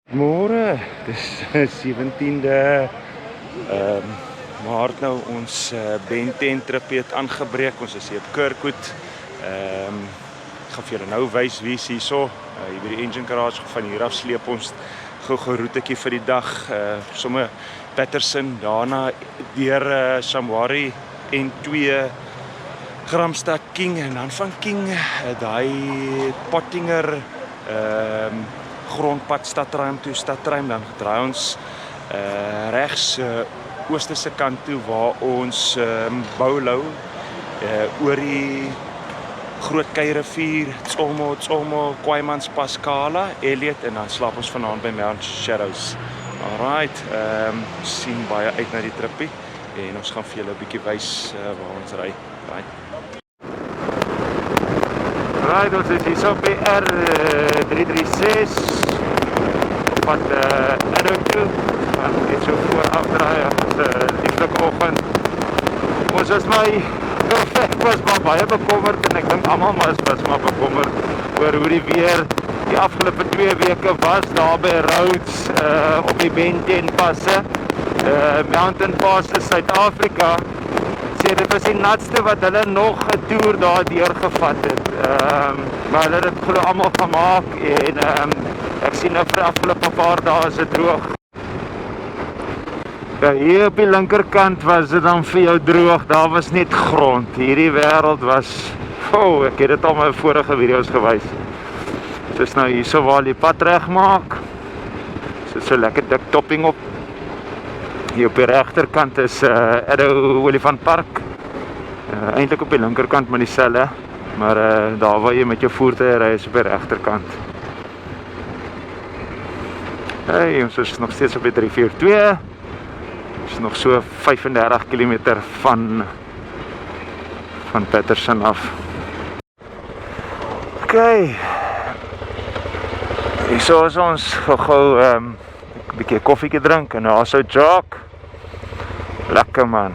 Môre, dis 17de Maart nou ons Ben 10 trip het aangebreek. Ons is hier op Kirkwood. Ek gaan vir julle nou wys wie is hierso. Hier by die engine garage van hier af sleep ons gou roetetjie vir die dag. Somme Paterson, daarna deur Shamwari en 2 Gramstad King en dan van King daai Pottinger grondpad stadruim toe, dan draai ons regs oosterse kant toe waar ons Boulo oor die Groot-keirivier, Tsomo, Kwaaimans Pass, Cala, Elliot en dan slaap ons vanaand by Mount Shadows. Alright, sien baie uit na die trippie en ons gaan vir julle 'n bietjie wys waar ons ry. Right, ons is hier op die R336 van Elliot toe, van net so voor afdraai, lieflike oggend. Ons is ek was maar baie bekommerd en ek dink almal was maar bekommerd oor hoe die weer die afgelope 2 weke was daar by Rhodes op die Ben 10 passe, Mountain Pass in Suid-Afrika. Dit was die natste wat hulle nog 'n toer daar deurgevat het. Maar hulle het dit glo almal gemaak en ek sien nou vir die afgelope paar dae is dit droog. Ja, hier op die linkerkant was dit dan vir jou droog, daar was net grond. Hierdie wêreld was, ek het dit al my vorige video's gewys. Soos nou hierso waar die pad reg maak. So lekker dik topping op. Hier op die regterkant is Eddo Olifantpark. Eintlik op die linkerkant maar dieselfde, maar daar waar jy met jou voertuie ry is op die regterkant. Hey, ons is nog steeds op die 342. Ons is nog so 35 km van Paterson af. Okay. Hierso is ons gou 'n bietjie koffiekie drink en daar so Jacques. Lekker man.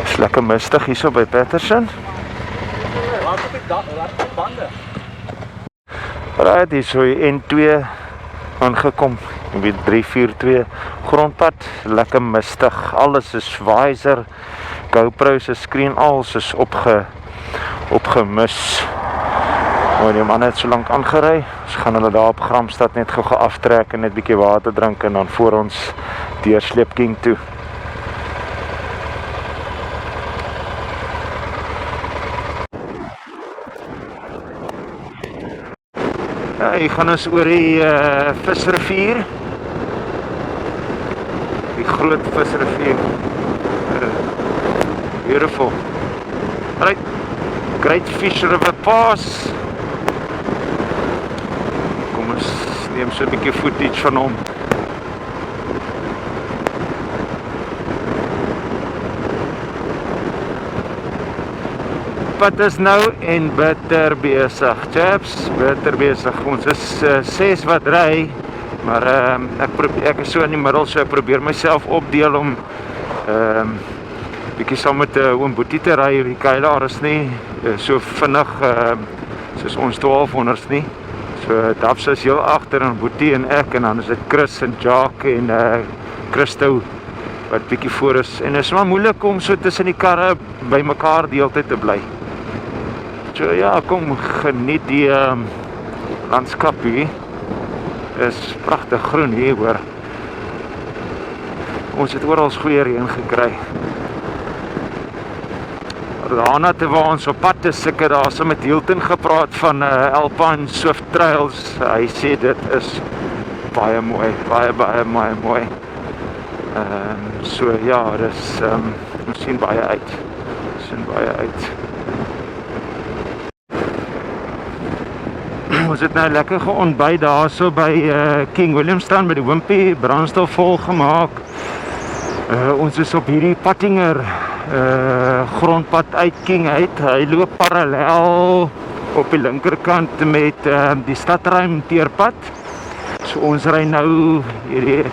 Is lekker mistig hierso by Paterson. Waar op die bande? Right, hierso N2 aangekom. Op die 342 grondpad. Lekker mistig. Alles is visor. GoPro se skreen alles is opgemis. Maar die man het so lank aangery. Ons gaan hulle daar op Gramstad net gou aftrek en net bietjie water drink en dan voor ons deur Sleep King toe. Ja, hier gaan ons oor die visrivier. Die Groot-visrivier. Beautiful. Right. Groot-visrivier Pass. Kom ons neem so 'n bietjie footage van hom. Pad is nou en bitter besig, chaps, bitter besig. Ons is 6 wat ry, maar ek is so in die middel, so ek probeer myself opdeel om bietjie saam met oom Boetie te ry. Die Cala is nie so vinnig soos ons 1200's nie. So Dups is heel agter en Boetie en ek en dan is dit Chris en Jacques en Christo wat bietjie voor is. En dit is maar moeilik om so tussen die karre by mekaar die hele tyd te bly. So ja, kom geniet die landskap hier. Is pragtig groen hier hoor. Ons het oral goeie reën gekry. Daarna te waar ons op pad is, ek het daar so met Hilton gepraat van Alpine Swift Trails. Hy sê dit is baie mooi, baie mooi. So ja, dis ons sien baie uit. Ons het nou lekker geontbyt daar so by King Williamstown by die Wimpy, brandstof vol gemaak. Ons is op hierdie Pottinger grondpad uit King uit. Hy loop parallel op die linkerkant met die stadruim teerpad. So ons ry nou hierdie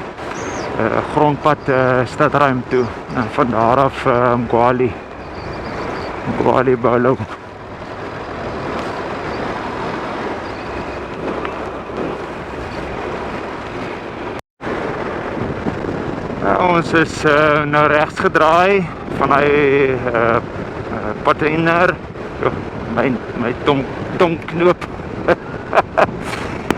grondpad stadruim toe. En van daar af Gwali Boulo. Ons is nou rechts gedraai van die Paterson, my tongknoop.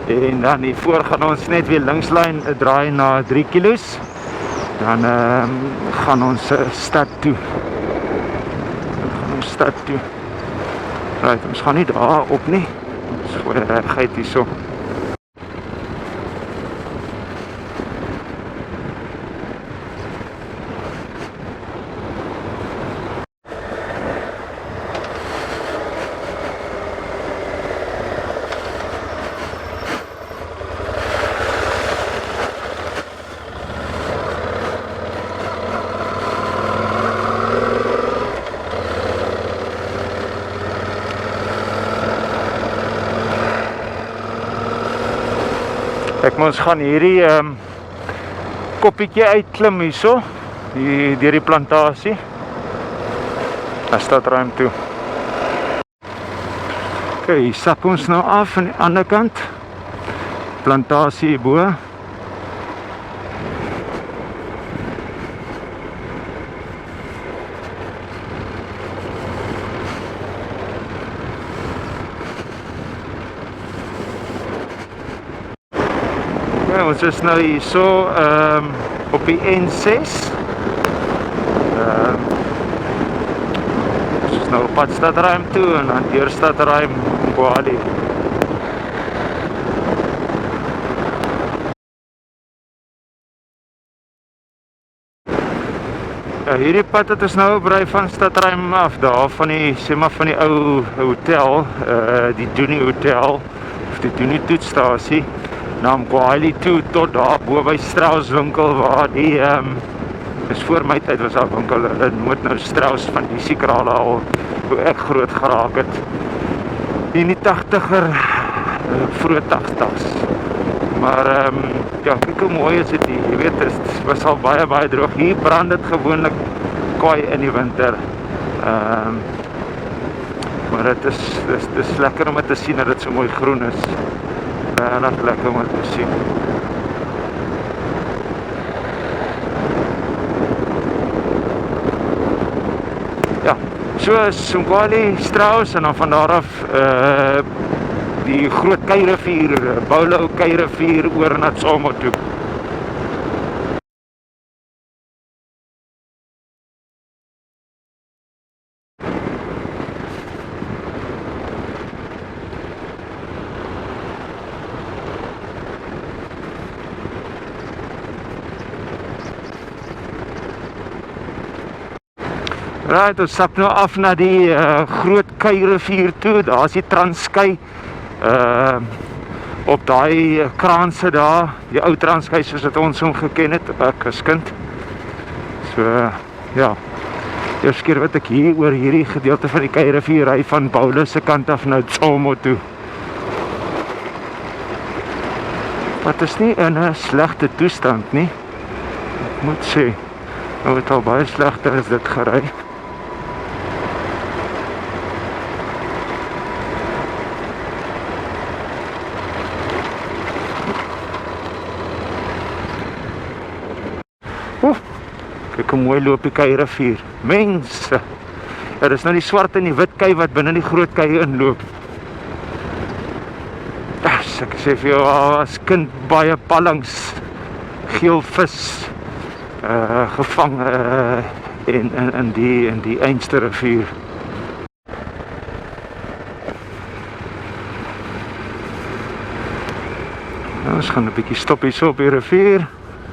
En dan hiervoor gaan ons net weer linkslyn draai na 3 kilos. Dan gaan ons stad toe. Right, ons gaan nie daar op nie. Ons gooi reguit hierso. Ek ons gaan hierdie koppietjie uitklim hierso, deur die plantasie. Daar staat ruim toe. Ok, hier sak ons nou af aan die ander kant. Plantasie hierbo. Ons is nou hier so op die N6. Ons is nou op pad stadruim toe en dan deur stadruim Boetie. Ja, hierdie pad het ons nou bery van stadruim af, daar van die, sê maar van die ou hotel, die Doenie hotel, of die Doenie toetsstasie. Na Kwaaimans toe tot daar bo by Strauss winkel waar die is voor my tyd was daar winkel, hulle noem nou Strauss van die Cala al hoe ek groot geraak het in die 80er vroeg 80s. Maar ja, kyk hoe mooi is dit hier. Jy weet, het was al baie droog. Hier brand dit gewoonlik kwaai in die winter. Maar dit is lekker om te sien dat dit so mooi groen is. Regtig lekker om te sien. Ja, so is Kwaaimans, Strauss en dan van daar af die Groot-keirivier, Groot-keirivier oor na Tsomo toe. Right, ons stap nou af na die Groot-keirivier toe, daar is die Transkei, op die kraanse daar, die ou Transkei soos wat ons hom geken het, ek as kind. So, ja, eerste keer wat ek hier oor hierdie gedeelte van die Keirivier ry van Paulus se kant af na Tsomo toe. Wat is nie in 'n slegte toestand nie, ek moet sê, nou het al baie slegter as dit gery. Kyk hoe mooi loop die Keirivier. Mense! Er is nou die swart en die wit kei wat binne die groot kei inloop. Ek sê vir jou, as kind baie pallings, geel vis gevang in die einste rivier. Nou, ons gaan 'n bietjie stop hier so op die rivier.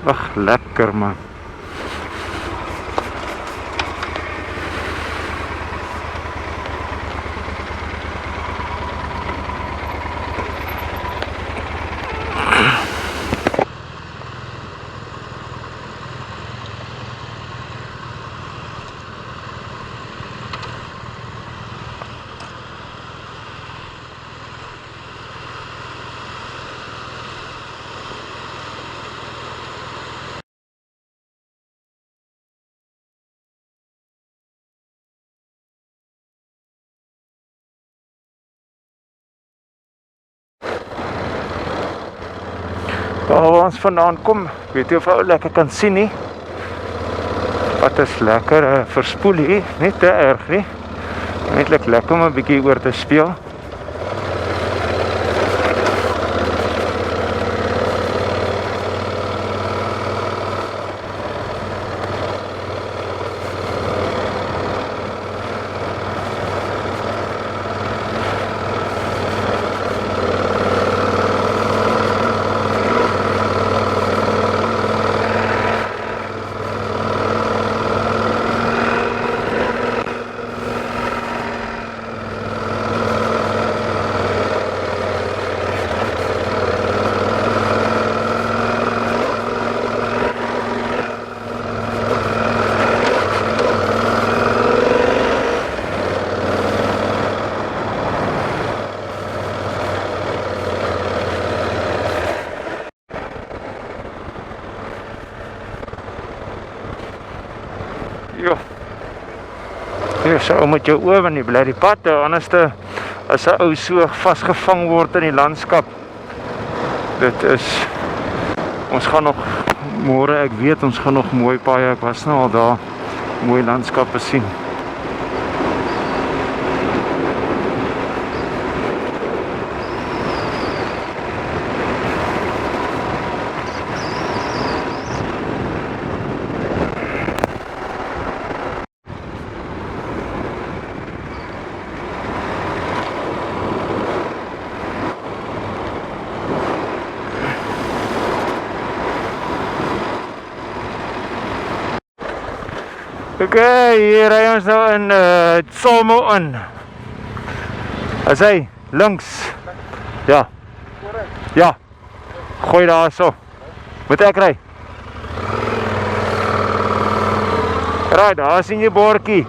Ag, lekker man. Waar ons vandaan kom, weet jy of ou lekker kan sien nie. Wat is lekker verspoel hier, nie te erg nie. Eintlik lekker om 'n bietjie oor te speel. So met jou oor in die bly die pad, anders as 'n ou so vasgevang word in die landskap. Dit is, ons gaan nog môre, ek weet ons gaan nog mooi paaie, ek was nou al daar, mooi landskappe sien. Oké, hier ry ons nou in Tsomo in. As hy, links. Ja. Ja. Gooi daar so. Moet ek ry? Right, daar sien jy bordjie.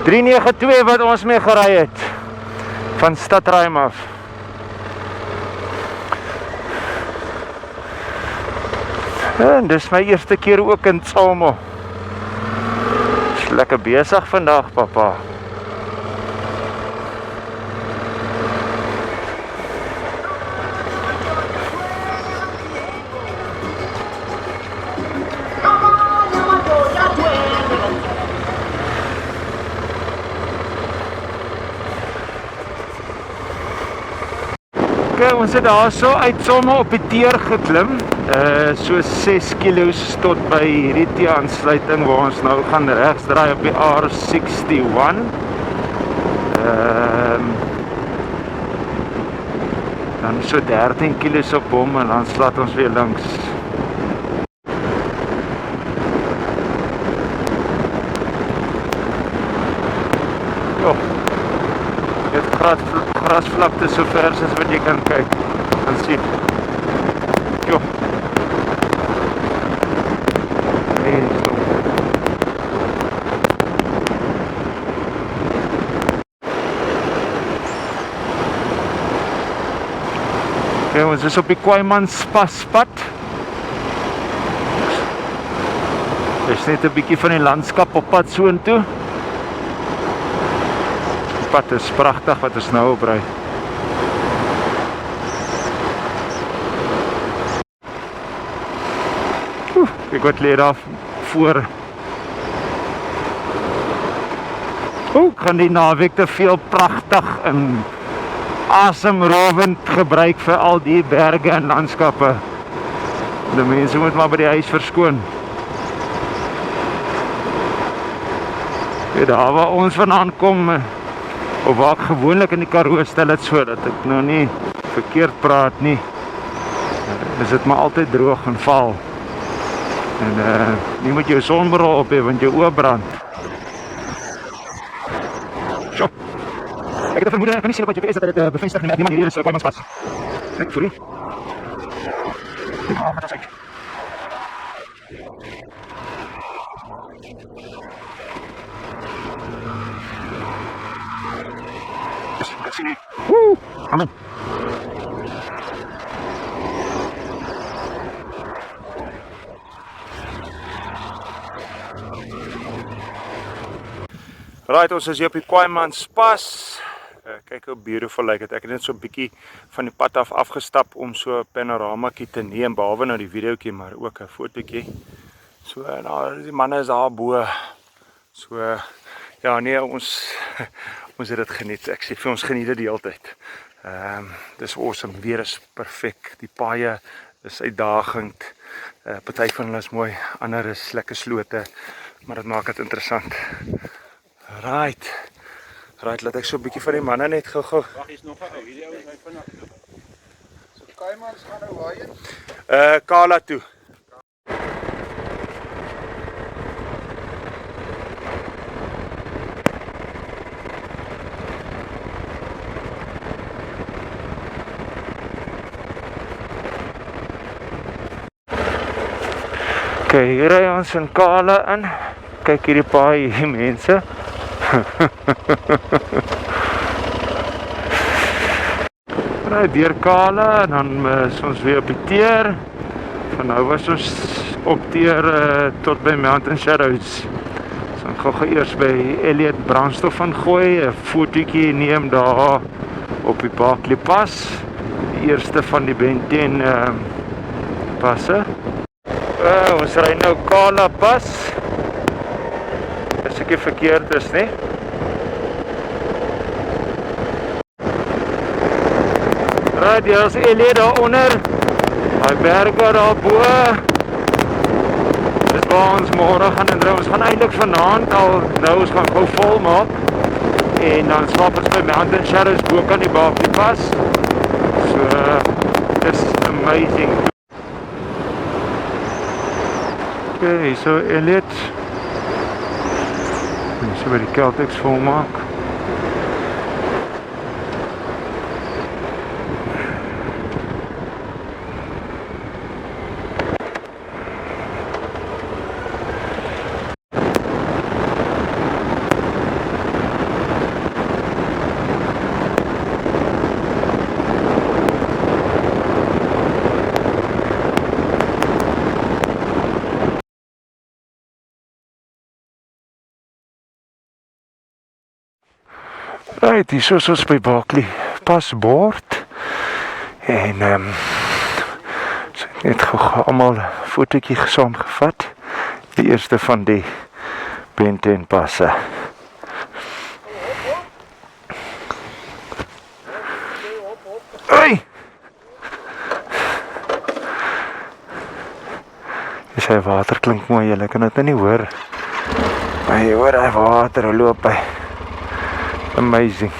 392 wat ons mee gery het. Van Stadruim af. En dis my eerste keer ook in Tsomo. Lekker besig vandag, papa. Okay, ons het daar so uit Tsomo op die teer geklim. So 6 kilos tot by hierdie aansluiting waar ons nou gaan regs draai op die R61. Dan so 13 kilos op hom en dan slaat ons weer links. Dit grasvlakte so ver as wat jy kan kyk en sien. Jo. Okay, ons is op die Kwaaimans Pass pad. Dis net 'n bietjie van die landskap op pad soontoe. Die pad is pragtig wat ons nou opry. Ek het leer af voor. Kan die naweek te veel pragtig en asemrowend gebruik vir al die berge en landskappe. Die mense moet maar by die huis verskoon. Daar waar ons vandaan kom, of waar ek gewoonlik in die Karoo stel het so, dat ek nou nie verkeerd praat nie, is dit maar altyd droog en vaal. En nie moet jou sonbril op hê, want jou oë brand. So. Ek het 'n vermoede, ek kan nie sê wat jy is dat dit bevestig nie, maar hier is Kwaaimans Pass. Kyk, Fourie. Wat is dit? Ek kan sien nie. Amen. Right, ons is hier op die Kwaaimans Pass. Kyk hoe beautiful lyk dit. Ek het net so 'n bietjie van die pad af afgestap om so 'n panoramakie te neem, behalwe nou die videoetjie, maar ook 'n fotootjie. So, nou die manne is daar bo So, ja nee, ons het dit geniet. Ek sê vir ons geniet dit die hele tyd. Dis awesome, weer is perfek. Die paaie is uitdagend. Party van hulle is mooi, ander is lekker slote, maar dit maak dit interessant. Right, laat ek so 'n bietjie van die manne net gou. Wag, hier's nog 'n ou. Hierdie ou is hy vinnig. So Kwaaimans gaan nou waarheen? Cala toe. Okay, hier ry ons in Cala in. Kyk hierdie paai hier mense. Ry deur Cala en dan is ons weer op die teer. Van nou was ons op teer tot by Mountain Shadows. So ons gaan eers by Elliot brandstof ingooi, 'n fotootjie neem daar op die Pass. Die eerste van die Ben10 passe. Ons ry nou Cala Pass. As ek nie verkeerd is, nie? Right, hier is Elliot daar onder. Hy berge daar bo. Dis waar ons môre gaan en ons gaan eintlik vanaand al nou ons gaan gou vol maak. En dan swap ons by Mountain Shadows bo kan die Pas. So, dis amazing. Okay, so Elliot. Ons so by die Celtics volmaak. Right, hier is ons by Barkley pasbord. En so net gou almal 'n fotootjie saamgevat. Die eerste van die Ben10 passe. Hey! Dis hy water klink mooi, julle kan dit nou nie hoor. Maar jy hoor hy water, hoe loop hy. Amazing.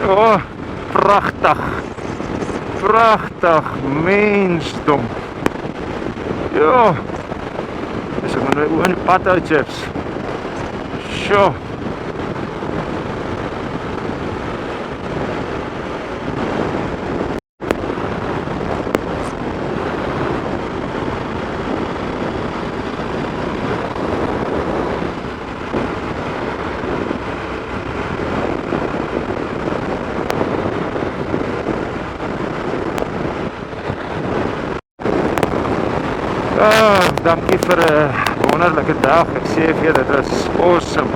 Oh, pragtig. Pragtig mensdom. Ja. Dis ek nou oor die pad uit chips. Sjoe. Dankie vir 'n wonderlike dag. Ek sê vir jou, dit was awesome.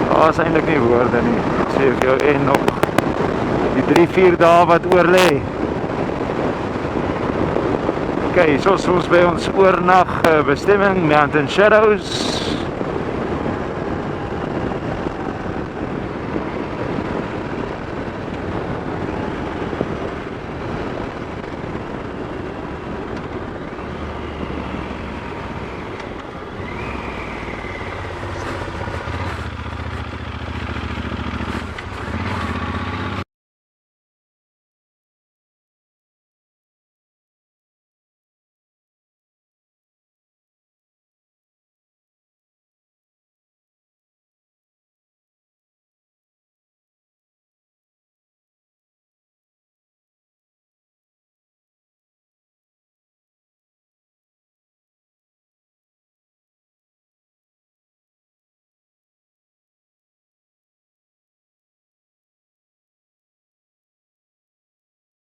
Daar is eintlik nie woorde nie. Ek sê vir jou, en nog die 3-4 dae wat oor lê. Okay, so ons by ons oornag bestemming, Mountain Shadows.